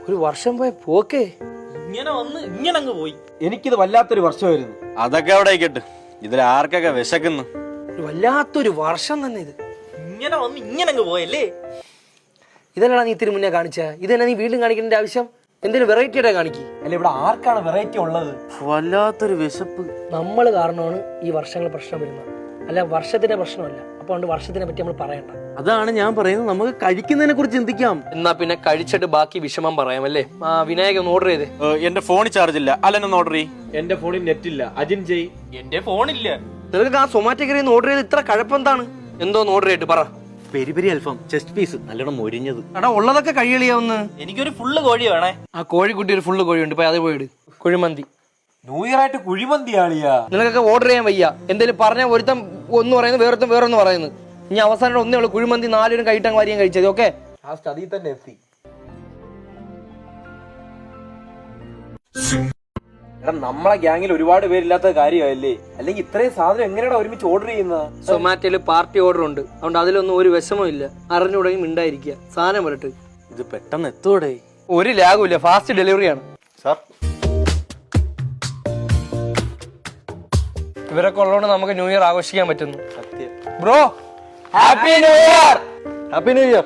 ഒരു വർഷം പോയ പോക്കേ ഇങ്ങനെ വന്ന് ഇങ്ങനെ അങ്ങ് പോയി. എനിക്കിത് വല്ലാത്തൊരു വർഷമായിരുന്നു. അതൊക്കെ അവിടെ ആയിക്കട്ടെ, ഇതിൽ ആർക്കൊക്കെ വിശക്കുന്നു. വല്ലാത്തൊരു വർഷം തന്നെ ഇത്. ഇങ്ങനെ വന്ന് ഇങ്ങനെ അങ്ങ് പോയല്ലേ. ഇതല്ലടാ നീ ഇത്തിരി മുന്നേ കാണിച്ച. ഇതെന്നാ നീ വീണ്ടും കാണിക്കേണ്ട ആവശ്യം? എന്തെങ്കിലും വെറൈറ്റി ആയിട്ടാ കാണിക്കി. അല്ല, ഇവിടെ ആർക്കാണ് വെറൈറ്റി ഉള്ളത്? വല്ലാത്തൊരു വിശപ്പ്. നമ്മൾ കാരണമാണ് ഈ വർഷങ്ങൾ പ്രശ്നം വരുന്നത്, അല്ല വർഷത്തിന്റെ പ്രശ്നമല്ല. അപ്പൊ അതുകൊണ്ട് വർഷത്തിനെ പറ്റി നമ്മൾ പറയണ്ട. അതാണ് ഞാൻ പറയുന്നത്, നമുക്ക് കഴിക്കുന്നതിനെ കുറിച്ച് ചിന്തിക്കാം. എന്നാ പിന്നെ കഴിച്ചിട്ട് ബാക്കി വിഷമം പറയാം അല്ലേ. വിനായക ഒന്ന് ഓർഡർ ചെയ്തേ. എന്റെ ഫോണിൽ ചാർജ് ഇല്ല, അല്ലെന്ന് ഓർഡർ ചെയ്യ്. എന്റെ ഫോണിൽ നെറ്റ് ഇല്ല. അജിൻ ജയ്. എന്റെ ഫോണില്ല. നിനക്ക് ആ സൊമാറ്റോ കയറി ഓർഡർ ചെയ്ത് ഇത്ര കഴപ്പെന്താണ്? എന്തോന്ന് ഓർഡർ ചെയ്തിട്ട് പറ. പെരി പെരി അൽഫാം, ചെസ്റ്റ് പീസ്, നല്ലോണം മൊരിഞ്ഞത്. എടാ ഉള്ളതൊക്കെ കഴിയളിയാവുന്ന്. എനിക്കൊരു ഫുള്ള് കോഴി വേണേ. ആ കോഴിക്കുട്ടി ഒരു ഫുള്ള് കോഴിയുണ്ട്, ഇപ്പൊ അത് പോയിട്. കുഴിമന്തി. ന്യൂ ഇയർ ആയിട്ട് കുഴിമന്തി ആളിയാ. നിനക്കൊക്കെ ഓർഡർ ചെയ്യാൻ വയ്യ. എന്തെങ്കിലും പറഞ്ഞാൽ ഒരുത്തം ഒന്ന് പറയുന്നു, വേറൊരുത്തം വേറൊന്ന് പറയുന്നു. ഇനി അവസാനം ഒന്നേ ഉള്ളൂ കുഴിമന്തി 4 കൈട്ടാൻ വാരിയാൻ കഴിച്ചത്. ഓക്കെ, ലാസ്റ്റ് അതിൽ തന്നെ എത്തി. എടാ, നമ്മളെ ഗ്യാങ്ങിൽ ഒരുപാട് പേരില്ലാത്ത കാര്യമല്ലേ? അല്ലെങ്കിൽ ഇത്രയും സാധനം എങ്ങനെയാ ഒരുമിച്ച് ഓർഡർ ചെയ്യുന്നത്? സൊമാറ്റോയില് പാർട്ടി ഓർഡർ ഉണ്ട്, അതുകൊണ്ട് അതിലൊന്നും ഒരു വിഷമവും ഇല്ല. അറിഞ്ഞുടങ്ങി മിണ്ടായിരിക്കുക. സാധനം വരട്ടെ. ഇത് പെട്ടെന്ന് എത്തൂടെ? ഒരു ലാഗും ഇല്ല, ഫാസ്റ്റ് ഡെലിവറിയാണ്. സാർ, ഇവരൊക്കെ ഉള്ളതുകൊണ്ട് നമുക്ക് ന്യൂ ഇയർ ആഘോഷിക്കാൻ പറ്റുന്നു. സത്യം. Bro, happy new year. Happy new year.